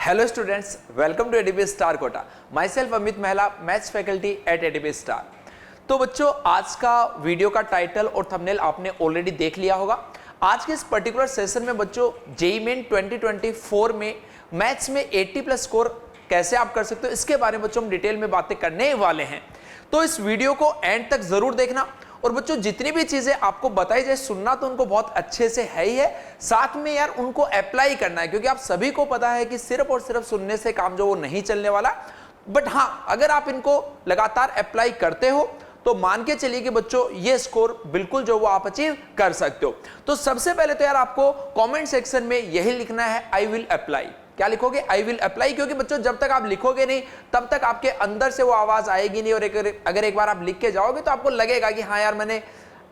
Hello students, welcome to ADP Star Kota. Myself Amit Mehla, Maths faculty at ADP Star. तो बच्चों आज का video का title और थंबनेल आपने ऑलरेडी देख लिया होगा। आज के इस पर्टिकुलर सेशन में बच्चों जेईई मेन 2024 में मैथ्स में 80 प्लस स्कोर कैसे आप कर सकते हो इसके बारे में बच्चों हम डिटेल में बातें करने वाले हैं। तो इस वीडियो को एंड तक जरूर देखना और बच्चों जितनी भी चीजें आपको बताई जाए सुनना तो उनको बहुत अच्छे से है ही है, साथ में यार उनको अप्लाई करना है क्योंकि आप सभी को पता है कि सिर्फ और सिर्फ सुनने से काम जो वो नहीं चलने वाला। बट हाँ, अगर आप इनको लगातार अप्लाई करते हो तो मान के चलिए कि बच्चों ये स्कोर बिल्कुल जो वो आप अचीव कर सकते हो। तो सबसे पहले तो यार आपको कमेंट सेक्शन में यही लिखना है आई विल अप्लाई। क्या लिखोगे? आई विल अप्लाई, क्योंकि बच्चों जब तक आप लिखोगे नहीं तब तक आपके अंदर से वो आवाज आएगी नहीं। और अगर एक बार आप लिख के जाओगे तो आपको लगेगा कि हाँ यार मैंने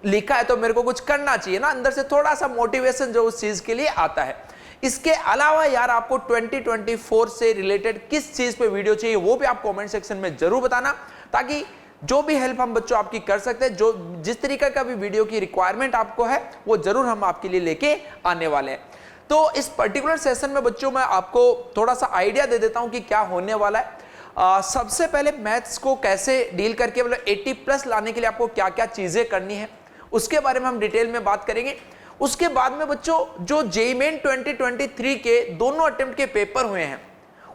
लिखा है तो मेरे को कुछ करना चाहिए ना, अंदर से थोड़ा सा मोटिवेशन जो उस चीज के लिए आता है। इसके अलावा यार आपको 2024 से रिलेटेड किस चीज पे वीडियो चाहिए वो भी आप कमेंट सेक्शन में जरूर बताना, ताकि जो भी हेल्प हम बच्चों आपकी कर सकते हैं, जो जिस तरीके का भी वीडियो की रिक्वायरमेंट आपको है वो जरूर हम आपके लिए लेके आने वाले हैं। तो इस पर्टिकुलर सेशन में बच्चों मैं आपको थोड़ा सा आइडिया दे देता हूं कि क्या होने वाला है। सबसे पहले मैथ्स को कैसे डील करके मतलब 80 प्लस लाने के लिए आपको क्या क्या चीजें करनी है उसके बारे में हम डिटेल में बात करेंगे। उसके बाद में बच्चों जो जेईई मेन 2023 के दोनों अटेम्प्ट के पेपर हुए हैं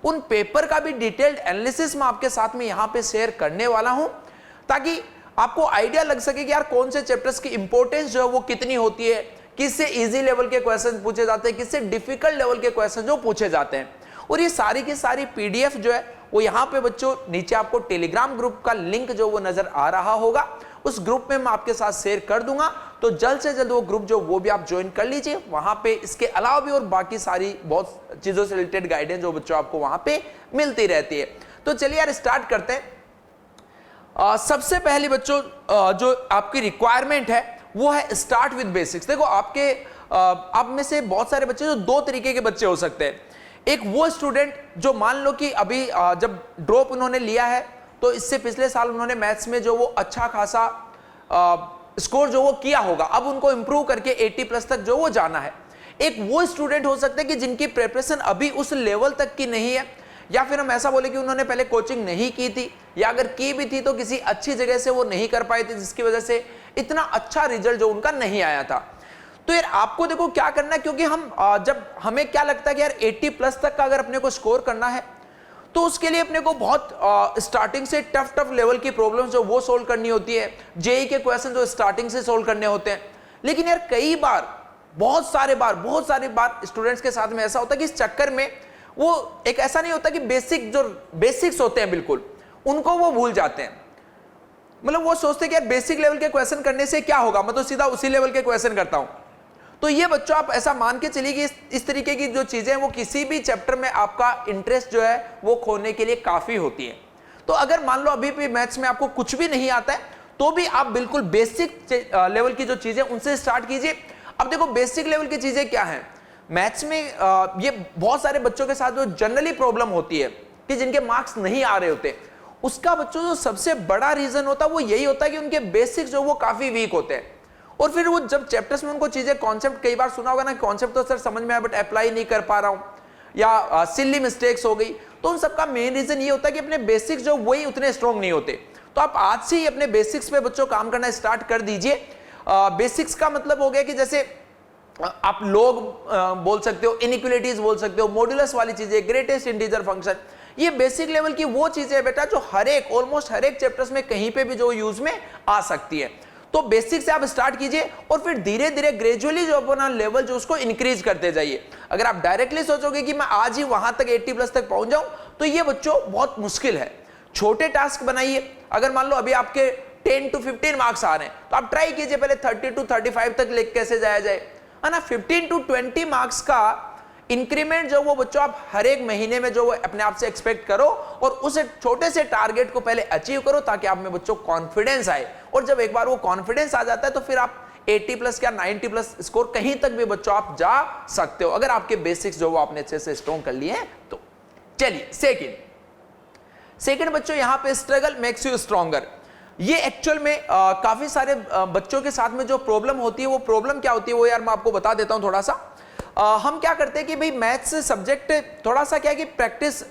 उन पेपर का भी डिटेल्ड एनालिसिस मैं आपके साथ में यहां पे शेयर करने वाला हूं, ताकि आपको आइडिया लग सके कि यार कौन से चैप्टर्स की इंपॉर्टेंस जो है वो कितनी होती है, किससे इजी लेवल के क्वेश्चन पूछे जाते हैं, किससे डिफिकल्ट लेवल के क्वेश्चन जो पूछे जाते हैं। और ये सारी की सारी पीडीएफ जो है वो यहाँ पे बच्चों नीचे आपको टेलीग्राम ग्रुप का लिंक जो वो नजर आ रहा होगा, उस ग्रुप में मैं आपके साथ शेयर कर दूंगा। तो जल्द से जल्द वो ग्रुप जो वो भी आप ज्वाइन कर लीजिए। वहां पे इसके अलावा भी और बाकी सारी बहुत चीजों से रिलेटेड गाइडेंस जो बच्चों आपको वहां पे मिलती रहती है। तो चलिए यार स्टार्ट करते हैं। सबसे पहले बच्चों जो आपकी रिक्वायरमेंट है वो है स्टार्ट विद बेसिक्स। देखो आपके आप में से बहुत सारे बच्चे जो दो तरीके के बच्चे हो सकते हैं। एक वो स्टूडेंट जो मान लो कि अभी जब ड्रॉप उन्होंने लिया है तो इससे पिछले साल उन्होंने मैथ्स में जो वो अच्छा खासा स्कोर जो वो किया होगा, अब उनको इंप्रूव करके 80 प्लस तक जो वो जाना है। एक वो स्टूडेंट हो सकते हैं कि जिनकी प्रिपरेशन अभी उस लेवल तक की नहीं है, या फिर हम ऐसा बोले कि उन्होंने पहले कोचिंग नहीं की थी, या अगर की भी थी तो किसी अच्छी जगह से वो नहीं कर पाए थे जिसकी वजह से इतना अच्छा रिजल्ट जो उनका नहीं आया था। तो यार आपको देखो क्या करना है, क्योंकि हम जब हमें क्या लगता है कि यार 80 प्लस तक का अगर अपने को स्कोर करना है तो उसके लिए अपने को बहुत स्टार्टिंग से टफ लेवल की प्रॉब्लम्स जो वो सोल्व करनी होती है, जेईई के क्वेश्चन जो स्टार्टिंग से सोल्व करने होते हैं। लेकिन यार कई बार बहुत सारे बार स्टूडेंट्स के साथ में ऐसा होता है कि इस चक्कर में वो एक ऐसा नहीं होता कि बेसिक्स होते हैं बिल्कुल उनको वो भूल जाते हैं। मतलब वो सोचते हैं कि यार बेसिक लेवल के क्वेश्चन करने से क्या होगा, मैं तो सीधा उसी लेवल के क्वेश्चन करता हूं। तो ये बच्चों आप ऐसा मान के चलिए कि इस तरीके की जो चीजें हैं वो किसी भी चैप्टर में आपका इंटरेस्ट जो है वो खोने के लिए काफी होती है। तो अगर मान लो अभी भी मैथ्स में आपको कुछ भी नहीं आता है तो भी आप बिल्कुल बेसिक लेवल की जो चीजें उनसे स्टार्ट कीजिए। अब देखो बेसिक लेवल की चीजें क्या है मैथ्स में, ये बहुत सारे बच्चों के साथ जो जनरली प्रॉब्लम होती है कि जिनके मार्क्स नहीं आ रहे होते, उसका बच्चों जो सबसे बड़ा रीजन होता है वो यही होता है कि उनके बेसिक्स जो वो काफी वीक होते हैं। और फिर वो जब चैप्टर्स में उनको चीजें कॉन्सेप्ट, कई बार सुना होगा ना कॉन्सेप्ट तो सर समझ में आया बट अप्लाई नहीं कर पा रहा हूं, या सिली मिस्टेक्स हो गई, तो उन सबका मेन रीजन ये होता है कि अपने बेसिक्स जो वही उतने स्ट्रॉन्ग नहीं होते। तो आप आज से ही अपने बेसिक्स पे बच्चों काम करना स्टार्ट कर दीजिए। बेसिक्स का मतलब हो गया कि जैसे आप लोग बोल सकते हो, इनइक्वालिटीज बोल सकते हो, मॉड्यूलस वाली चीजें, ग्रेटेस्ट इंटीजर फंक्शन, ये बेसिक लेवल की वो चीजें बेटा जो ऑलमोस्ट हर एक चैप्टर्स में कहीं पे भी जो यूज में आ सकती है। तो बेसिक से आप स्टार्ट कीजिए और फिर धीरे धीरे ग्रेजुअली जो अपना लेवल जो उसको इंक्रीज करते जाइए। अगर आप डायरेक्टली सोचोगे कि मैं आज ही वहां तक 80 प्लस तक पहुंच जाऊं तो ये बच्चों बहुत मुश्किल है। छोटे टास्क बनाइए। अगर मान लो अभी आपके 10 to 15 मार्क्स आ रहे हैं तो आप ट्राई कीजिए पहले 30 to 35 तक लेके कैसे जाया जाए, है ना। 15 to 20 मार्क्स का इंक्रीमेंट जो वो बच्चों आप हर एक महीने में जो वो अपने आप से एक्सपेक्ट करो और उस छोटे से टारगेट को पहले अचीव करो, ताकि आप में बच्चों कॉन्फिडेंस आए। और जब एक बार वो कॉन्फिडेंस आ जाता है तो फिर आप 80 प्लस या 90 प्लस स्कोर कहीं तक भी बच्चों आप जा सकते हो, अगर आपके बेसिक्स जो वो आपने अच्छे से स्ट्रॉन्ग कर लिए हैं तो। चलिए सेकंड बच्चों यहां पे स्ट्रगल मेक्स यू स्ट्रॉन्गर। ये एक्चुअल में काफी सारे बच्चों के साथ में जो प्रॉब्लम होती है वो प्रॉब्लम क्या होती है वो यार मैं आपको बता देता हूं थोड़ा सा। हम क्या करते हैं कि भाई मैथ्स सब्जेक्ट थोड़ा सा क्या है कि प्रैक्टिस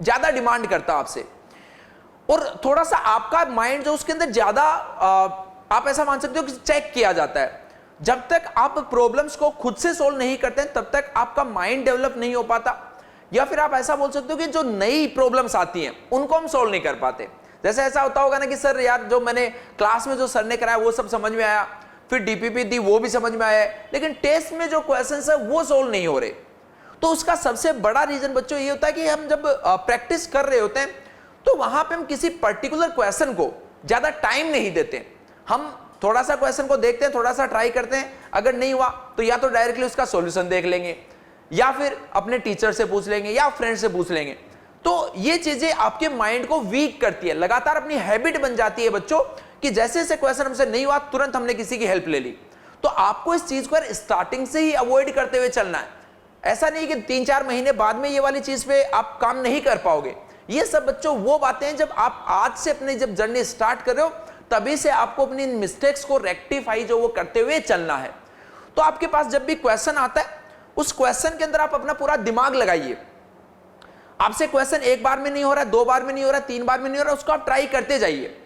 ज्यादा डिमांड करता है आपसे, और थोड़ा सा आपका माइंड जो उसके अंदर ज्यादा आप ऐसा मान सकते हो कि चेक किया जाता है। जब तक आप प्रॉब्लम्स को खुद से सोल्व नहीं करते हैं तब तक आपका माइंड डेवलप नहीं हो पाता, या फिर आप ऐसा बोल सकते हो कि जो नई प्रॉब्लम्स आती हैं उनको हम सोल्व नहीं कर पाते। जैसे ऐसा होता होगा ना कि सर यार जो मैंने क्लास में जो सर ने कराया वो सब समझ में आया, फिर डीपीपी दी वो भी समझ में आया, लेकिन टेस्ट में जो क्वेश्चंस है वो सोल्व नहीं हो रहे। तो उसका सबसे बड़ा रीजन बच्चों ये होता है कि हम जब प्रैक्टिस कर रहे होते हैं तो वहां पे हम किसी पर्टिकुलर क्वेश्चन को ज्यादा टाइम नहीं देते। हम थोड़ा सा क्वेश्चन को देखते हैं, थोड़ा सा ट्राई करते हैं, अगर नहीं हुआ तो या तो डायरेक्टली उसका सॉल्यूशन देख लेंगे, या फिर अपने टीचर से पूछ लेंगे, या फ्रेंड से पूछ लेंगे। तो ये चीजें आपके माइंड को वीक करती है, लगातार अपनी हैबिट बन जाती है बच्चों कि जैसे जैसे क्वेश्चन हमसे नहीं हुआ तुरंत हमने किसी की हेल्प ले ली। तो आपको इस चीज को स्टार्टिंग से ही अवॉइड करते हुए चलना है। ऐसा नहीं कि 3-4 महीने बाद में ये वाली चीज पे आप काम नहीं कर पाओगे। ये सब बच्चों वो बातें हैं जब आप आज से अपनी जब जर्नी स्टार्ट कर रहे हो तभी से आपको अपनी मिस्टेक्स को रेक्टिफाई जो वो करते हुए चलना है। तो आपके पास जब भी क्वेश्चन आता है उस क्वेश्चन के अंदर आप अपना पूरा दिमाग लगाइए। आपसे क्वेश्चन एक बार में नहीं हो रहा, 2 बार में नहीं हो रहा, 3 बार में नहीं हो रहा, उसको आप ट्राई करते जाइए।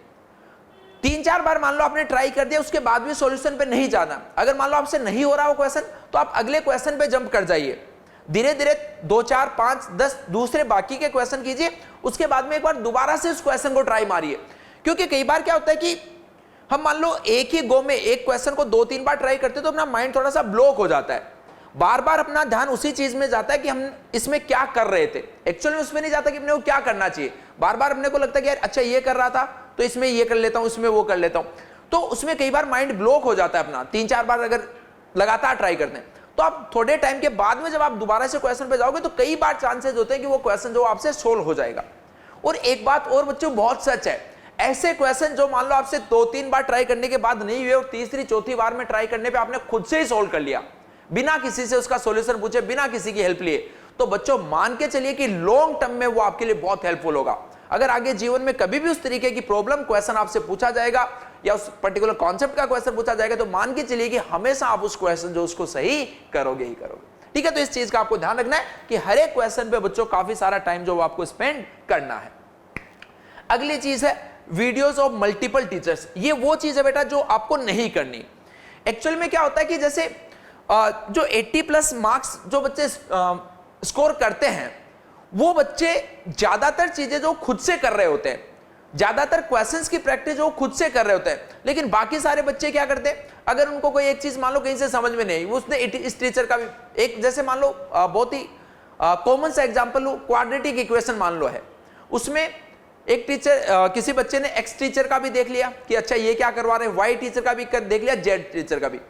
3-4 बार मान लो आपने ट्राई कर दिया, उसके बाद भी सॉल्यूशन पे नहीं जाना। अगर मान लो आपसे नहीं हो रहा वो क्वेश्चन तो आप अगले क्वेश्चन पे जंप कर जाइए। धीरे धीरे 2, 4, 5, 10 दूसरे बाकी के क्वेश्चन कीजिए, उसके बाद में एक बार दोबारा से उस क्वेश्चन को ट्राई मारिए। क्योंकि कई बार क्या होता है कि हम मान लो एक ही गो में एक क्वेश्चन को 2-3 बार ट्राई करते तो अपना माइंड थोड़ा सा ब्लॉक हो जाता है। बार बार अपना ध्यान उसी चीज में जाता है कि हम इसमें क्या कर रहे थे, एक्चुअली उसमें नहीं जाता कि अपने को क्या करना चाहिए। बार बार अपने को लगता है कि यार अच्छा ये कर रहा था तो इसमें ये कर लेता हूं, इसमें वो कर लेता हूं। तो उसमें कई बार माइंड ब्लॉक हो जाता है अपना। 3-4 बार अगर लगातार ट्राई करते हैं तो आप थोड़े टाइम के बाद में जब आप दोबारा से क्वेश्चन पे जाओगे तो कई बार चांसेस होते हैं कि वो क्वेश्चन जो आपसे सोल्व हो जाएगा। और एक बात और बच्चों बहुत सच है, ऐसे क्वेश्चन जो मान लो आपसे 2-3 बार ट्राई करने के बाद नहीं हुए और तीसरी चौथी बार में ट्राई करने पे आपने खुद से ही सोल्व कर लिया बिना किसी से उसका सॉल्यूशन पूछे, बिना किसी की हेल्प लिए, तो बच्चों मान के चलिए कि लॉन्ग टर्म में वो आपके लिए बहुत हेल्पफुल होगा। अगर आगे जीवन में कभी भी उस तरीके की प्रॉब्लम क्वेश्चन आपसे पूछा जाएगा या उस पर्टिकुलर कॉन्सेप्ट का क्वेश्चन पूछा जाएगा तो मान के चलिए कि हमेशा आप उस क्वेश्चन जो उसको सही करोगे ही करोगे। ठीक है, तो इस चीज का आपको ध्यान रखना है कि हर एक क्वेश्चन पे बच्चों काफी सारा टाइम जो आपको स्पेंड करना है। अगली चीज है वीडियोस ऑफ मल्टीपल टीचर्स। ये वो चीज है बेटा जो आपको नहीं करनी। एक्चुअल में क्या होता है कि जैसे जो 80+ मार्क्स जो बच्चे स्कोर करते हैं वो बच्चे ज्यादातर चीजें जो खुद से कर रहे होते हैं, ज्यादातर क्वेश्चंस की प्रैक्टिस जो खुद से कर रहे होते हैं। लेकिन बाकी सारे बच्चे क्या करते हैं, अगर उनको कोई एक चीज मान लो कहीं से समझ में नहीं, उसने इस टीचर का भी एक जैसे मान लो बहुत ही कॉमन सा एग्जांपल लो, क्वाड्रेटिक इक्वेशन मान लो है, उसमें एक टीचर किसी बच्चे ने एक्स टीचर का भी देख लिया कि अच्छा ये क्या करवा रहे हैं, वाई टीचर का भी देख लिया, जेड टीचर का भी।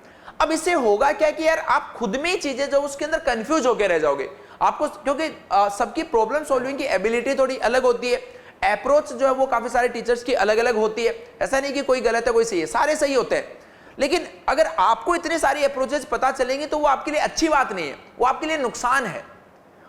अब इससे होगा क्या कि यार आप खुद में ही चीजें जो उसके अंदर कंफ्यूज होकर रह जाओगे आपको, क्योंकि सबकी प्रॉब्लम सॉल्विंग की एबिलिटी थोड़ी अलग होती है, अप्रोच जो है वो काफी सारे टीचर्स की अलग अलग होती है। ऐसा नहीं कि कोई गलत है कोई सही है, सारे सही होते हैं। लेकिन अगर आपको इतनी सारी अप्रोचेस पता चलेंगी तो वो आपके लिए अच्छी बात नहीं है, वो आपके लिए नुकसान है।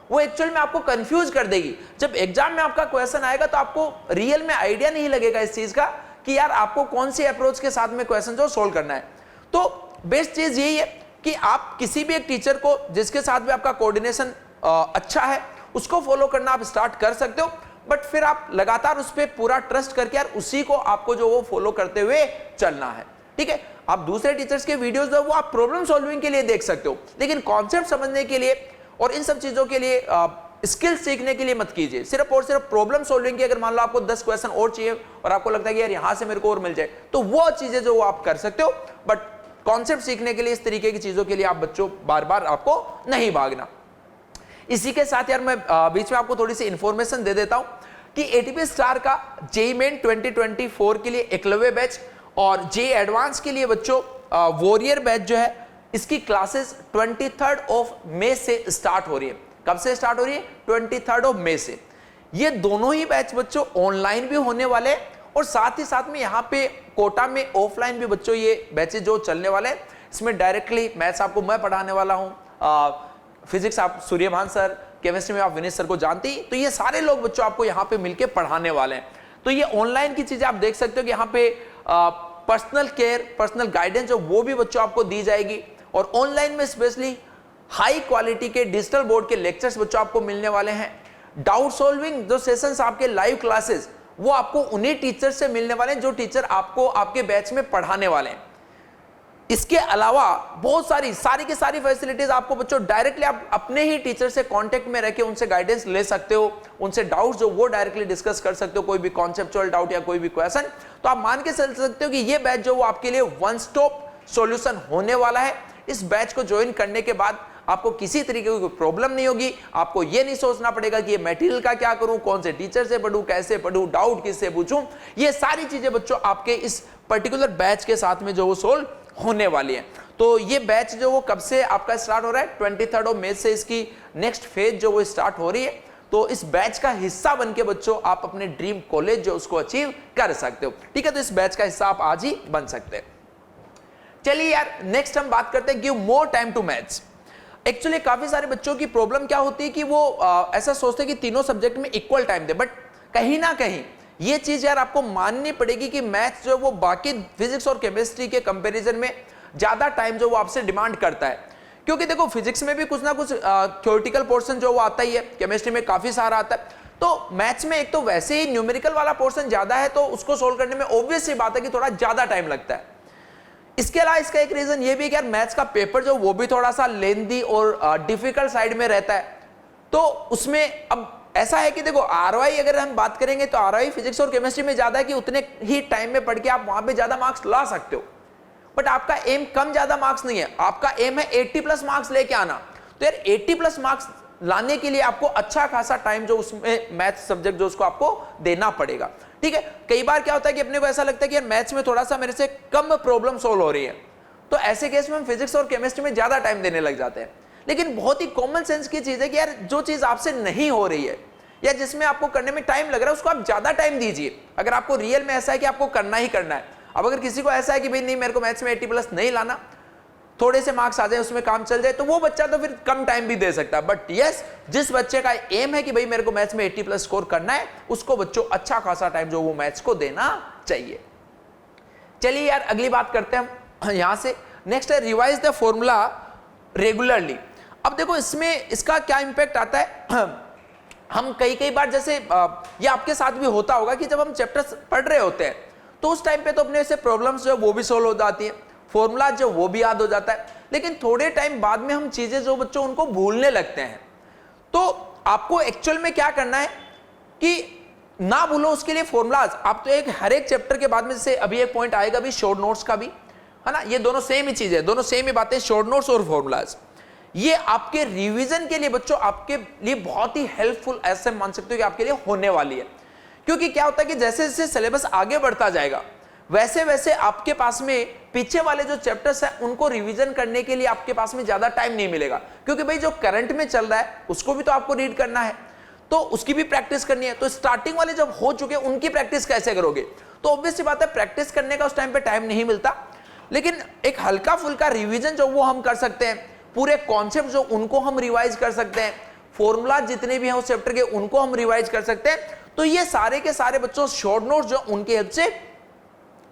वो एक्चुअल में आपको कंफ्यूज कर देगी। जब एग्जाम में आपका क्वेश्चन आएगा तो आपको रियल में आइडिया नहीं लगेगा इस चीज का कि यार आपको कौन सी अप्रोच के साथ में क्वेश्चन जो सोल्व करना है। तो बेस्ट चीज यही है कि आप किसी भी एक टीचर को जिसके साथ भी आपका कोऑर्डिनेशन अच्छा है उसको फॉलो करना आप स्टार्ट कर सकते हो, बट फिर आप लगातार उस पर पूरा ट्रस्ट करके यार उसी को आपको जो वो फॉलो करते हुए चलना है। ठीक है, आप दूसरे टीचर्स के वीडियोस जो वो आप प्रॉब्लम सॉल्विंग के लिए देख सकते हो, लेकिन कॉन्सेप्ट समझने के लिए और इन सब चीजों के लिए स्किल सीखने के लिए मत कीजिए। सिर्फ और सिर्फ प्रॉब्लम सॉल्विंग की अगर मान लो आपको 10 क्वेश्चन और चाहिए और आपको लगता है कि यार यहां से मेरे को और मिल जाए तो वो चीजें जो आप कर सकते हो, बट कॉन्सेप्ट सीखने के लिए इस तरीके की चीजों के लिए आप बच्चों बार बार आपको नहीं भागना। इसी के साथ यार मैं बीच में आपको थोड़ी सी इंफॉर्मेशन दे देता हूं कि एटीपी स्टार का जेईई मेन 2024 के लिए एकलव्य बैच और जेईई एडवांस के लिए बच्चों वॉरियर बैच जो है इसकी क्लासेस 23 मई से स्टार्ट हो रही है। कब से स्टार्ट हो रही है? 23 मई से। ये दोनों ही बैच बच्चों ऑनलाइन भी होने वाले हैं और साथ ही साथ में यहाँ पे कोटा में ऑफलाइन भी बच्चों ये बैचेस जो चलने वाले हैं। इसमें डायरेक्टली मैथ्स आपको मैं पढ़ाने वाला हूँ, फिजिक्स आप सूर्यभान सर, केमिस्ट्री में आप विनीत सर को जानते ही, तो ये सारे लोग बच्चों आपको यहाँ पे मिलके पढ़ाने वाले हैं। तो ये ऑनलाइन की चीजें आप देख सकते हो कि यहाँ पे पर्सनल केयर, पर्सनल गाइडेंस जो वो भी बच्चों आपको दी जाएगी और ऑनलाइन में स्पेशली हाई क्वालिटी के डिजिटल बोर्ड के लेक्चर्स बच्चों आपको मिलने वाले हैं। डाउट सॉल्विंग जो सेशंस आपके लाइव क्लासेस वो आपको उन्हीं टीचर से मिलने वाले हैं जो टीचर आपको आपके बैच में पढ़ाने वाले हैं। इसके अलावा बहुत सारी की सारी फैसिलिटीज आपको बच्चों डायरेक्टली आप अपने ही टीचर से कांटेक्ट में रहकर उनसे गाइडेंस ले सकते हो, उनसे डाउट्स जो वो डायरेक्टली डिस्कस कर सकते हो, कोई भी कॉन्सेप्चुअल डाउट या कोई भी क्वेश्चन। तो आप मान के चल सकते हो कि ये बैच जो वो आपके लिए वन स्टॉप सॉल्यूशन होने वाला है। इस बैच को ज्वाइन करने के बाद आपको किसी तरीके की प्रॉब्लम नहीं होगी। आपको ये नहीं सोचना पड़ेगा कि ये मटेरियल का क्या करूं, कौन से टीचर से पढ़ूं, कैसे पढ़ूं, डाउट किससे पूछूं। ये सारी चीजें बच्चों आपके इस पर्टिकुलर बैच के साथ में जो वो सोल्व होने वाली है। तो ये बैच जो वो कब से आपका स्टार्ट हो रहा है, 23 मई से इसकी नेक्स्ट फेज जो वो स्टार्ट हो रही है। तो इस बैच का हिस्सा बनके बच्चों आप अपने ड्रीम कॉलेज जो उसको अचीव कर सकते हो। ठीक है, तो इस बैच का हिस्सा आप आज ही बन सकते हैं। चलिए यार, नेक्स्ट हम बात करते हैं give more time to maths. Actually काफी सारे बच्चों की प्रॉब्लम क्या होती है कि वो ऐसा सोचते हैं कि तीनों सब्जेक्ट में इक्वल टाइम दे, बट कहीं ना कहीं ये चीज यार आपको माननी पड़ेगी कि मैथ्स जो वो बाकी फिजिक्स और केमिस्ट्री के कंपैरिजन में ज्यादा टाइम जो वो आपसे डिमांड करता है। क्योंकि देखो फिजिक्स में भी कुछ ना कुछ थ्योरेटिकल पोर्शन जो वो आता ही है, केमिस्ट्री में काफी सारा आता है। तो मैथ्स में एक तो वैसे ही न्यूमेरिकल वाला पोर्शन ज्यादा है, तो उसको सोल्व करने में ऑब्वियस सी बात है कि थोड़ा ज्यादा टाइम लगता है। इसके अलावा इसका एक रीजन ये भी है कि यार मैथ्स का पेपर जो वो भी थोड़ा सा लेंदी और डिफिकल्ट साइड में रहता है। तो उसमें अब ऐसा है कि देखो आरओआई अगर हम बात करेंगे तो आरओआई फिजिक्स और केमिस्ट्री में ज्यादा है कि उतने ही टाइम में पढ़ के आप वहां पे ज्यादा मार्क्स ला सकते हो। बट आपका एम कम ज्यादा मार्क्स नहीं है, आपका एम है 80+ मार्क्स लेके आना। तो यार 80+ मार्क्स लाने के लिए आपको अच्छा खासा टाइम जो उसमें मैथ्स सब्जेक्ट जो उसको आपको देना पड़ेगा। ठीक है, कई बार क्या होता है कि अपने को ऐसा लगता है कि यार मैथ्स में थोड़ा सा मेरे से कम प्रॉब्लम सोल्व हो रही है, तो ऐसे केस में हम फिजिक्स और केमिस्ट्री में ज्यादा टाइम देने लग जाते हैं। लेकिन बहुत ही कॉमन सेंस की चीज है कि यार जो चीज आपसे नहीं हो रही है या जिसमें आपको करने में टाइम लग रहा है उसको आप ज्यादा टाइम दीजिए। अगर आपको रियल में ऐसा है कि आपको करना ही करना है। अब अगर किसी को ऐसा है कि भाई नहीं मेरे को मैथ्स में 80+ नहीं लाना, थोड़े से मार्क्स आ जाए उसमें काम चल जाए, तो वो बच्चा तो फिर कम टाइम भी दे सकता है। बट यस, जिस बच्चे का एम है कि भाई मेरे को मैथ्स में 80+ स्कोर करना है, उसको बच्चों अच्छा खासा टाइम जो वो मैथ्स को देना चाहिए। चलिए यार अगली बात करते हैं हम यहां से। नेक्स्ट है रिवाइज द फॉर्मूला रेगुलरली। अब देखो इसमें इसका क्या इंपैक्ट आता है। हम कई बार जैसे ये आपके साथ भी होता होगा कि जब हम चैप्टर्स पढ़ रहे होते हैं तो उस टाइम पे तो अपने से प्रॉब्लम्स जो वो भी सोल्व हो जाती है, फॉर्मूला जो वो भी याद हो जाता है। लेकिन थोड़े टाइम बाद में हम चीजें जो बच्चों उनको भूलने लगते हैं। तो आपको एक्चुअल में क्या करना है कि ना भूलो उसके लिए फॉर्मूलाज आप तो एक हर एक चैप्टर के बाद में, जैसे अभी एक पॉइंट आएगा भी शॉर्ट नोट्स का भी, है ना, ये दोनों सेम ही चीज है, दोनों सेम ही बातें, शॉर्ट नोट्स और फॉर्मूलाज। ये आपके रिवीजन के लिए बच्चों आपके लिए बहुत ही हेल्पफुल ऐसे मान सकते हो कि आपके लिए होने वाली है। क्योंकि क्या होता है कि जैसे जैसे सिलेबस आगे बढ़ता जाएगा वैसे वैसे आपके पास में पीछे वाले जो चैप्टर्स हैं उनको रिवीजन करने के लिए आपके पास में ज्यादा टाइम नहीं मिलेगा। क्योंकि भाई जो करंट में चल रहा है उसको भी तो आपको रीड करना है, तो उसकी भी प्रैक्टिस करनी है। तो स्टार्टिंग वाले जब हो चुके उनकी प्रैक्टिस कैसे करोगे? तो ऑब्वियस सी बात है प्रैक्टिस करने का उस टाइम पे टाइम नहीं मिलता। लेकिन एक हल्का फुल्का रिवीजन जो वो हम कर सकते हैं, पूरे कॉन्सेप्ट जो उनको हम रिवाइज कर सकते हैं, फॉर्मूला जितने भी हैं उस चैप्टर के उनको हम रिवाइज कर सकते हैं। तो ये सारे के सारे बच्चों शॉर्ट नोट्स जो उनके हेल्प से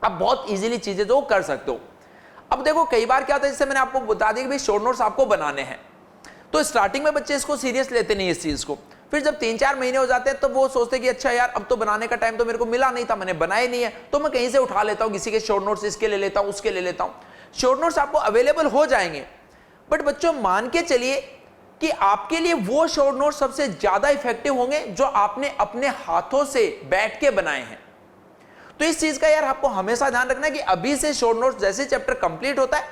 आप बहुत इजीली चीजें जो कर सकते हो। अब देखो कई बार क्या होता है, जैसे मैंने आपको बता दिया कि भाई शॉर्ट नोट्स आपको बनाने हैं, तो स्टार्टिंग में बच्चे इसको सीरियस लेते नहीं इस चीज को। फिर जब 3-4 महीने हो जाते हैं तब वो सोचते कि अच्छा यार अब तो बनाने का टाइम तो मेरे को मिला नहीं था, मैंने बनाए नहीं है, तो मैं कहीं से उठा लेता हूं, किसी के शॉर्ट नोट्स इसके ले लेता हूं, उसके ले लेता हूं। शॉर्ट नोट्स आपको अवेलेबल हो जाएंगे, बट बच्चों मान के चलिए कि आपके लिए वो शॉर्ट नोट्स सबसे ज्यादा इफेक्टिव होंगे जो आपने अपने हाथों से बैठ के बनाए हैं। तो इस चीज का यार आपको हमेशा ध्यान रखना है कि अभी से शॉर्ट नोट्स जैसे चैप्टर कंप्लीट होता है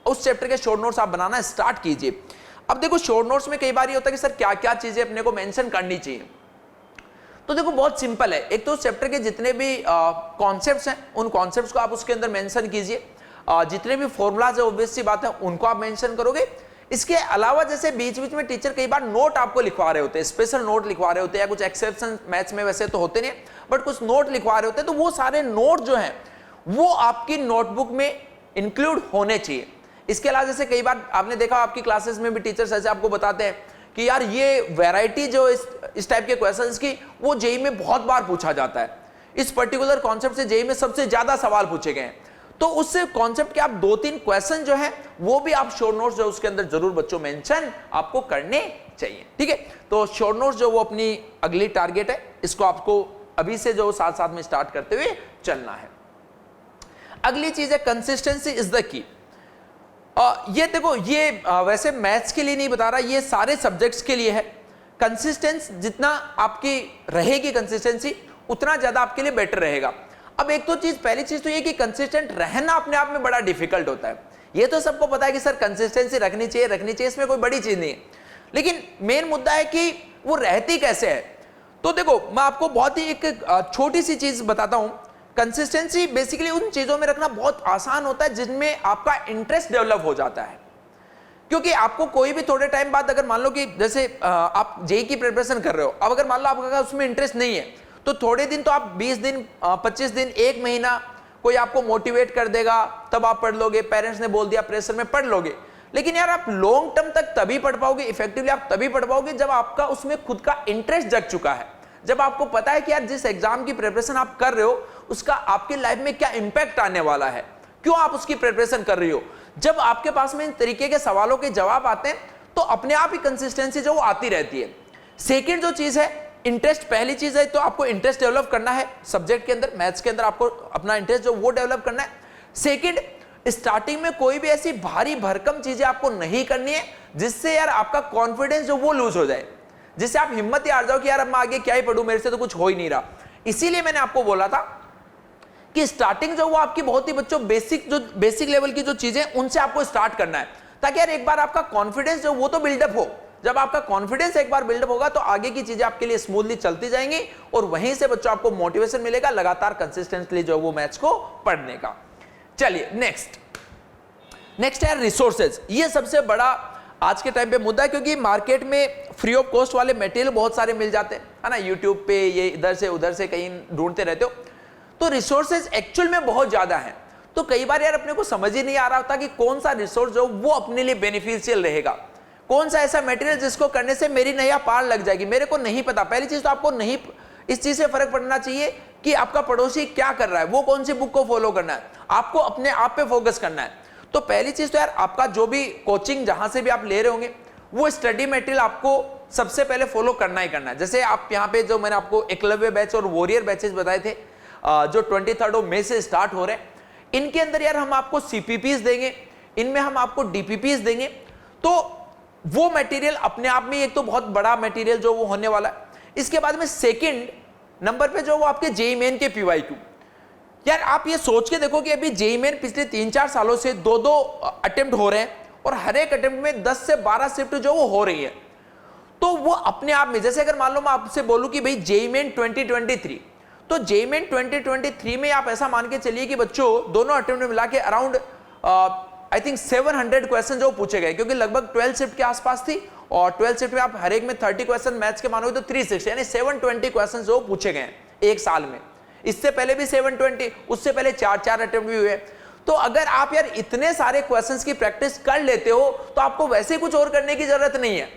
उस चैप्टर के शॉर्ट नोट्स आप बनाना स्टार्ट कीजिए। अब देखो शॉर्ट नोट्स में कई बार ये होता है कि सर क्या क्या चीजें अपने को मेंशन करनी चाहिए। तो देखो बहुत सिंपल है, एक तो उस चैप्टर के जितने भी कॉन्सेप्ट्स हैं उन कॉन्सेप्ट्स को आप उसके अंदर मेंशन कीजिए। जितने भी फॉर्मूलाज है ऑब्वियस सी बात है उनको आप मेंशन करोगे। इसके अलावा जैसे बीच बीच में टीचर कई बार नोट आपको लिखवा रहे होते हैं, स्पेशल नोट लिखवा रहे होते हैं, या कुछ एक्सेप्शन मैथ्स में वैसे तो होते नहीं बट कुछ नोट लिखवा रहे होते हैं, तो वो सारे नोट जो हैं वो आपकी नोटबुक में इंक्लूड होने चाहिए। इसके अलावा जैसे कई बार आपने देखा आपकी क्लासेस में भी टीचर्स ऐसे आपको बताते हैं कि यार ये वैरायटी जो इस टाइप के क्वेश्चंस की वो जेईई में बहुत बार पूछा जाता है, इस पर्टिकुलर कॉन्सेप्ट से जेईई में सबसे ज्यादा सवाल पूछे गए हैं। तो उस कॉन्सेप्ट के आप 2-3 क्वेश्चन जो है वो भी आप शॉर्ट नोट्स जो उसके अंदर जरूर बच्चों मेंशन आपको करने चाहिए, ठीक है। तो शॉर्ट नोट्स जो वो अपनी अगली टारगेट है, इसको आपको अभी से जो साथ साथ में स्टार्ट करते हुए चलना है। अगली चीज है कंसिस्टेंसी इज द की। ये देखो, ये वैसे मैथ्स के लिए नहीं बता रहा, ये सारे सब्जेक्ट्स के लिए है। कंसिस्टेंस जितना आपकी रहेगी कंसिस्टेंसी, उतना ज्यादा आपके लिए बेटर रहेगा। अब एक तो चीज, पहली चीज तो ये कि कंसिस्टेंट रहना अपने आप में बड़ा डिफिकल्ट होता है। ये तो सबको पता है कि सर कंसिस्टेंसी रखनी चाहिए, इसमें कोई बड़ी चीज नहीं है। लेकिन मेन मुद्दा है कि वो रहती कैसे है। तो देखो, मैं आपको बहुत ही एक छोटी सी चीज बताता हूं। कंसिस्टेंसी बेसिकली उन चीजों में रखना बहुत आसान होता है जिनमें आपका इंटरेस्ट डेवलप हो जाता है। क्योंकि आपको कोई भी थोड़े टाइम बाद, अगर मान लो कि जैसे आप जेई की प्रिपरेशन कर रहे हो, अब अगर मान लो आपका उसमें इंटरेस्ट नहीं है, तो थोड़े दिन तो आप 20 दिन 25 दिन 1 महीना कोई आपको मोटिवेट कर देगा, तब आप पढ़ लोगे, पेरेंट्स ने बोल दिया प्रेशर में पढ़ लोगे। लेकिन यार आप लॉन्ग टर्म तक तभी पढ़ पाओगे, इफेक्टिवली आप तभी पढ़ पाओगे जब आपका उसमें खुद का इंटरेस्ट जग चुका है, जब आपको पता है कि यार जिस एग्जाम की प्रिपरेशन आप कर रहे हो उसका आपकी लाइफ में क्या इंपैक्ट आने वाला है, क्यों आप उसकी प्रिपरेशन कर रही हो। जब आपके पास में इन तरीके के सवालों के जवाब आते हैं तो अपने आप ही कंसिस्टेंसी जो वो आती रहती है। सेकंड जो चीज है, इंटरेस्ट पहली चीज है, तो आपको इंटरेस्ट डेवलप करना है सब्जेक्ट के अंदर, मैथ्स के अंदर आपको अपना इंटरेस्ट जो वो डेवलप करना है। सेकंड, स्टार्टिंग में कोई भी ऐसी भारी भरकम चीजें आपको नहीं करनी है जिससे यार आपका कॉन्फिडेंस जो वो लूज हो जाए, जिससे आप हिम्मत ही हार जाओ कि यार अब मैं आगे क्या ही पढ़ूं, मेरे से तो कुछ हो ही नहीं रहा। इसीलिए मैंने आपको बोला था कि स्टार्टिंग जो वो आपकी बहुत ही बच्चों बेसिक लेवल की जो चीजें उनसे आपको स्टार्ट करना है, ताकि यार एक बार आपका कॉन्फिडेंस जो वो तो बिल्डअप हो। जब आपका कॉन्फिडेंस एक बार बिल्डअप होगा तो आगे की चीजें आपके लिए स्मूथली चलती जाएंगी और वहीं से बच्चों आपको मोटिवेशन मिलेगा लगातार कंसिस्टेंटली जो वो मैथ्स को पढ़ने का। चलिए नेक्स्ट है रिसोर्सेज। ये सबसे बड़ा आज के टाइम पे मुद्दा है, क्योंकि मार्केट में फ्री ऑफ कॉस्ट वाले मटेरियल बहुत सारे मिल जाते हैं, है ना। यूट्यूब पे ये इधर से उधर से कहीं ढूंढते रहते हो, तो रिसोर्सेज एक्चुअल में बहुत ज्यादा है। तो कई बार यार अपने को समझ ही नहीं आ रहा होता कि कौन सा रिसोर्स जो वो अपने लिए बेनिफिशियल रहेगा, कौन सा ऐसा मटेरियल जिसको करने से मेरी नैया पार लग जाएगी, मेरे को नहीं पता। पहली चीज तो आपको नहीं इस चीज से फर्क पड़ना चाहिए कि आपका पड़ोसी क्या कर रहा है, वो कौन सी बुक को फॉलो करना है, आपको अपने आप पे फोकस करना है। तो पहली चीज तो यार आपका जो भी कोचिंग जहां से भी आप ले रहे होंगे वो स्टडी मटेरियल आपको सबसे पहले फॉलो करना ही करना है। जैसे आप यहाँ पे जो मैंने आपको एकलव्य बैच और वॉरियर बैचेस बताए थे जो 23 मई से स्टार्ट हो रहे हैं, इनके अंदर यार हम आपको सीपीपीस देंगे, इनमें हम आपको डीपीपीस देंगे। तो वो मटेरियल अपने आप में एक तो बहुत बड़ा मटेरियल जो वो होने वाला है। इसके बाद में सेकंड नंबर पे जो वो आपके जेईई मेन के पीवाईक्यू। यार आप ये सोच के देखो कि अभी जेईई मेन पिछले 3-4 सालों से 2-2 अटेम्प्ट हो रहे हैं और हर एक अटेम्प्ट में 10 से 12 शिफ्ट जो वो हो रही है। तो वो अपने आप में, जैसे अगर मान लो मैं आपसे बोलूं कि भाई जेईई मेन 2023, तो जेईई मेन 2023 में आप ऐसा मान के चलिए कि बच्चों दोनों अटेम्प्ट में मिला के अराउंड आई थिंक 700 क्वेश्चन जो पूछे गए, क्योंकि लगभग 12 शिफ्ट के आसपास थी और 12 शिफ्ट में आप हर एक में 30 क्वेश्चन मैथ्स के मानोगे तो 360 यानी 720 क्वेश्चन जो पूछे गए एक साल में। इससे पहले भी 720, उससे पहले 4 अटेम्प्ट भी हुए। तो अगर आप यार इतने सारे क्वेश्चंस की प्रैक्टिस कर लेते हो तो आपको वैसे कुछ और करने की जरूरत नहीं है।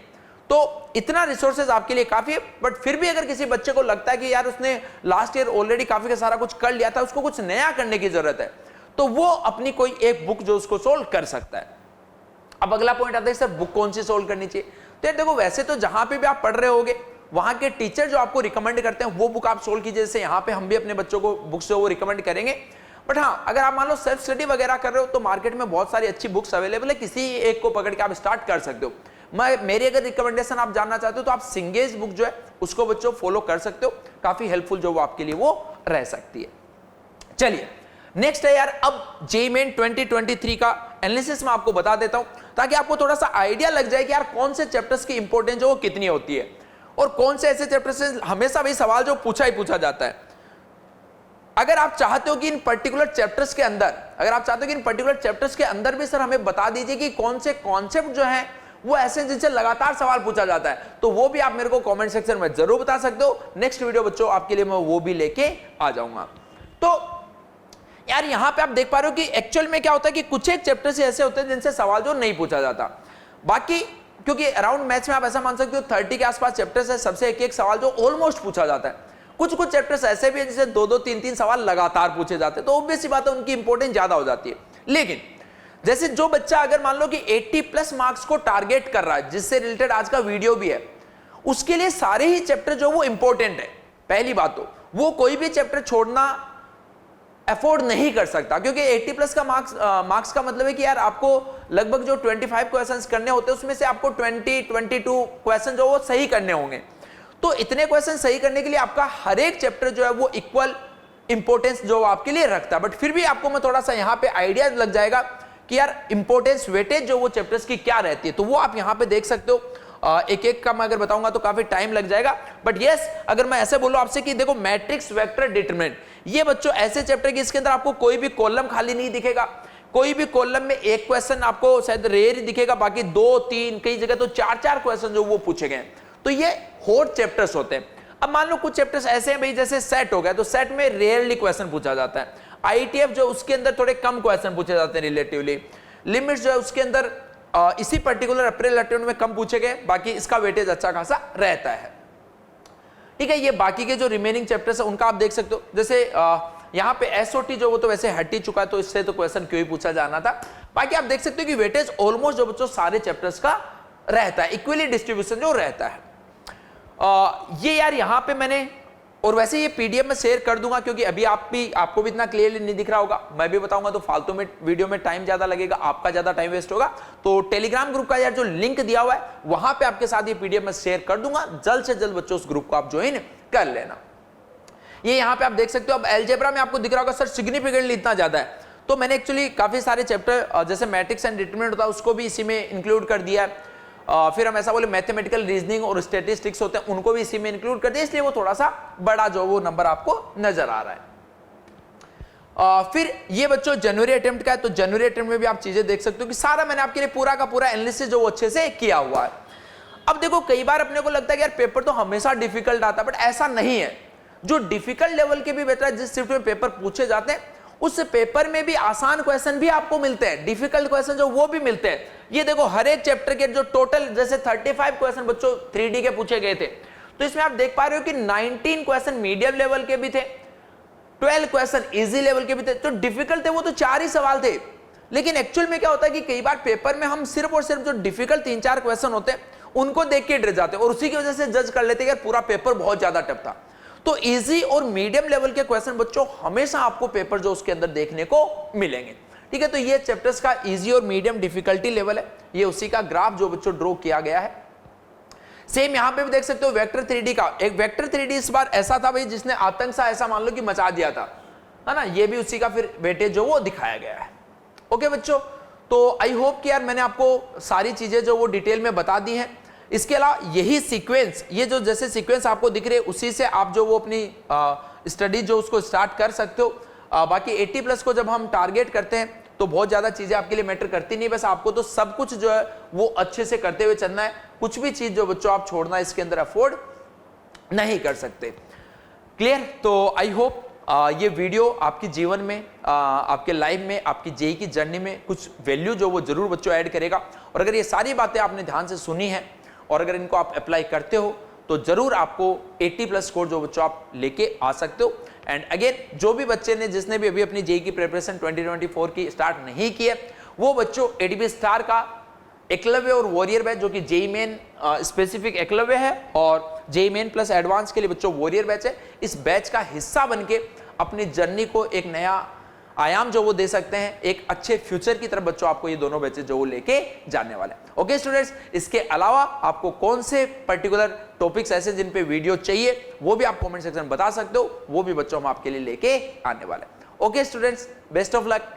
तो इतना रिसोर्सेज आपके लिए काफी है। बट फिर भी अगर किसी बच्चे को लगता है कि यार उसने लास्ट ईयर ऑलरेडी काफी का सारा कुछ कर लिया था, उसको कुछ नया करने की जरूरत है, तो वो अपनी कोई एक बुक जो उसको सोल्व कर सकता है। अब अगला पॉइंट आता है सर बुक कौन सी सोल्व करनी चाहिए। तो यार देखो, वैसे तो जहां पे भी आप पढ़ रहे होगे वहां के टीचर जो आपको रिकमेंड करते हैं वो बुक आप सोल्व कीजिए। जैसे यहाँ पे हम भी अपने बच्चों को बुक्स जो वो रिकमेंड करेंगे। बट हाँ, अगर आप मान लो सेल्फ स्टडी वगैरह कर रहे हो तो मार्केट में बहुत सारी अच्छी बुक्स अवेलेबल है, किसी एक को पकड़ के आप स्टार्ट कर सकते हो। मेरी अगर रिकमेंडेशन आप जानना चाहते हो तो आप सिंगेज बुक जो है उसको बच्चों फॉलो कर सकते हो, काफी हेल्पफुल जो वो आपके लिए वो रह सकती है। चलिए नेक्स्ट है यार, अब जेईई मेन 2023 का एनालिसिस मैं आपको बता देता हूं ताकि आपको थोड़ा सा आइडिया लग जाए कि यार कौन से चैप्टर्स की इंपॉर्टेंस जो वो कितनी होती है और कौन से ऐसे चैप्टर से हमेशा भी सवाल जो पूछा ही पूछा जाता है। अगर आप चाहते हो कि इन पर्टिकुलर चैप्टर्स के अंदर भी सर हमें बता दीजिए कि कौन से कॉन्सेप्ट जो है वो ऐसे जिनसे लगातार सवाल पूछा जाता है, तो वो भी आप मेरे को कमेंट सेक्शन में जरूर बता सकते हो। नेक्स्ट वीडियो बच्चों आपके लिए मैं वो भी लेके आ जाऊंगा। तो यार यहां पे आप देख पा रहे हो कि एक्चुअल में क्या होता है कि कुछ एक चैप्टर ऐसे होते हैं जिनसे सवाल जो नहीं पूछा जाता। बाकी क्योंकि अराउंड मैथ्स में आप ऐसा मान सकते हो 30 के आसपास चैप्टर्स है, सबसे एक एक सवाल जो ऑलमोस्ट पूछा जाता है। कुछ कुछ चैप्टर्स ऐसे भी हैं जिसे 2-2 3-3 सवाल लगातार पूछे जाते हैं, तो ऑब्वियस सी बात है उनकी इंपॉर्टेंस ज्यादा हो जाती है। लेकिन जैसे जो बच्चा अगर मान लो कि 80 प्लस मार्क्स को टारगेट कर रहा है, जिससे रिलेटेड आज का वीडियो भी है, उसके लिए सारे ही चैप्टर जो वो इंपॉर्टेंट है। पहली बात तो वो कोई भी चैप्टर छोड़ना अफोर्ड नहीं कर सकता, क्योंकि 80 प्लस का मार्क्स का मतलब है कि यार आपको लगभग जो 25 क्वेश्चंस करने होते हैं उसमें से आपको 22 क्वेश्चन जो वो सही करने होंगे। तो इतने क्वेश्चन सही करने के लिए आपका हर एक चैप्टर जो है वो इक्वल इंपॉर्टेंस जो आपके लिए रखता है। बट फिर भी आपको मैं थोड़ा सा यहाँ पे आइडिया लग जाएगा कि यार इंपॉर्टेंस वेटेज जो वो चैप्टर्स की क्या रहती है, तो वो आप यहाँ पे देख सकते हो। एक एक का मैं अगर बताऊंगा तो काफी टाइम लग जाएगा। बट यस, अगर मैं ऐसे बोलूं आपसे कि देखो मैट्रिक्स वेक्टर डिटरमिनेंट, ये बच्चों ऐसे चैप्टर की इसके अंदर आपको कोई भी कॉलम खाली नहीं दिखेगा, कोई भी कॉलम में एक क्वेश्चन आपको शायद रेयर ही दिखेगा, बाकी 2-3 कई जगह तो 4-4 क्वेश्चन जो वो पूछे गए। तो ये हॉट चैप्टर्स होते हैं। अब मान लो कुछ चैप्टर्स ऐसे हैं भाई, जैसे सेट हो गया, तो सेट में रेयरली क्वेश्चन पूछा जाता है। आईटीएफ जो उसके अंदर थोड़े कम क्वेश्चन पूछे जाते हैं रिलेटिवली। लिमिट्स जो है उसके अंदर इसी पर्टिकुलर अप्रैल अटेम्प्ट में कम पूछे गए, बाकी इसका वेटेज अच्छा खासा रहता है। ठीक है, ये बाकी के जो रिमेनिंग चैप्टर्स है उनका आप देख सकते हो। जैसे यहाँ पे एसओटी जो वो तो वैसे हट ही चुका है, तो इससे तो क्वेश्चन क्यों ही पूछा जाना था। बाकी आप देख सकते हो कि वेटेज ऑलमोस्ट जो बच्चों सारे चैप्टर्स का रहता है, इक्वली डिस्ट्रीब्यूशन जो रहता है। ये यार यहाँ पे मैंने, और वैसे ये पीडीएफ में शेयर कर दूंगा, क्योंकि अभी आपको भी इतना क्लियरली नहीं दिख रहा होगा, मैं भी बताऊंगा तो फालतू में वीडियो में टाइम ज्यादा लगेगा, आपका ज्यादा टाइम वेस्ट होगा। तो टेलीग्राम ग्रुप का यार जो लिंक दिया हुआ है वहां पे आपके साथ ये पीडीएफ में शेयर कर दूंगा, जल्द से जल्द बच्चों उस ग्रुप को आप ज्वाइन कर लेना। ये यहाँ पे आप देख सकते हो। अब अलजेब्रा में आपको दिख रहा होगा सर सिग्निफिकेंटली इतना ज्यादा है, तो मैंने एक्चुअली काफी सारे चैप्टर जैसे मैट्रिक्स एंड डिटरमिनेंट होता है उसको भी इसी में इंक्लूड कर दिया है। फिर हम ऐसा बोले मैथमेटिकल रीजनिंग और स्टैटिस्टिक्स होते हैं उनको भी इसी में इंक्लूड कर दिया, इसलिए वो थोड़ा सा बड़ा जो वो नंबर आपको नजर आ रहा है। फिर ये बच्चों जनवरी अटेम्प्ट का है, तो जनवरी अटेम्प्ट में भी आप चीजें देख सकते हो कि सारा मैंने आपके लिए पूरा का पूरा एनालिसिस जो वो अच्छे से किया हुआ है। अब देखो कई बार अपने को लगता है कि यार पेपर तो हमेशा डिफिकल्ट आता है, बट ऐसा नहीं है। जो डिफिकल्ट लेवल के भी बेटा जिस शिफ्ट में पेपर पूछे जाते हैं उस पेपर में भी आसान क्वेश्चन भी आपको मिलते हैं, डिफिकल्ट क्वेश्चन जो वो भी मिलते हैं। ये देखो हर एक चैप्टर के जो टोटल जैसे 35 क्वेश्चन बच्चों 3D के पूछे गए थे, तो इसमें आप देख पा रहे हो कि 19 क्वेश्चन मीडियम लेवल के भी थे, 12 क्वेश्चन इजी लेवल के भी थे। तो डिफिकल्ट थे वो तो 4 ही सवाल थे, लेकिन एक्चुअल में क्या होता है कि कई बार पेपर में हम सिर्फ और सिर्फ जो डिफिकल्ट 3-4 क्वेश्चन होते हैं उनको देख के डर जाते हैं और उसी की वजह से जज कर लेते हैं यार पूरा पेपर बहुत ज्यादा टफ था। तो इजी और मीडियम लेवल के क्वेश्चन बच्चों हमेशा आपको पेपर जो उसके अंदर देखने को मिलेंगे। ठीक है, तो ये चैप्टर्स का इजी और मीडियम डिफिकल्टी लेवल है, ये उसी का ग्राफ जो बच्चों ड्रॉ किया गया है। सेम यहां पे भी देख सकते हो वेक्टर 3D का। एक वेक्टर 3D इस बार ऐसा था भाई जिसने आतंक सा ऐसा मान लो कि मचा दिया था, है ना, ये भी उसी का फिर वेटेज जो वो दिखाया गया है। ओके बच्चों, तो आई होप कि यार मैंने आपको सारी चीजें जो वो डिटेल में बता दी हैं। इसके अलावा यही सीक्वेंस, ये जो जैसे सीक्वेंस आपको दिख रही है उसी से आप जो वो अपनी स्टडी जो उसको स्टार्ट कर सकते हो। बाकी 80 प्लस को जब हम टारगेट करते हैं तो बहुत ज्यादा चीजें आपके लिए मैटर करती नहीं, बस आपको तो सब कुछ जो है वो अच्छे से करते हुए चलना है। कुछ भी चीज जो बच्चों आप छोड़ना इसके अंदर अफोर्ड नहीं कर सकते। क्लियर? तो आई होप ये वीडियो आपके जीवन में, आपके लाइफ में, आपकी जेई की जर्नी में कुछ वैल्यू जो वो जरूर बच्चों ऐड करेगा। और अगर ये सारी बातें आपने ध्यान से सुनी है और अगर इनको आप अप्लाई करते हो तो जरूर आपको 80 प्लस स्कोर जो बच्चों आप लेके आ सकते हो। एंड अगेन जो भी बच्चे ने जिसने भी अभी अपनी जेई की प्रिपरेशन 2024 की स्टार्ट नहीं की है वो बच्चों एडीपी स्टार का एकलव्य और वॉरियर बैच जो कि जेई मेन स्पेसिफिक एकलव्य है और जेई मेन प्लस एडवांस के लिए बच्चों वॉरियर बैच है, इस बैच का हिस्सा बनके अपनी जर्नी को एक नया आयाम जो वो दे सकते हैं, एक अच्छे फ्यूचर की तरफ बच्चों आपको ये दोनों बैचेस जो वो लेके जाने वाले हैं। ओके स्टूडेंट्स, इसके अलावा आपको कौन से पर्टिकुलर टॉपिक्स ऐसे जिन पे वीडियो चाहिए वो भी आप कमेंट सेक्शन में बता सकते हो, वो भी बच्चों हम आपके लिए लेके आने वाले हैं। Okay students, best of luck.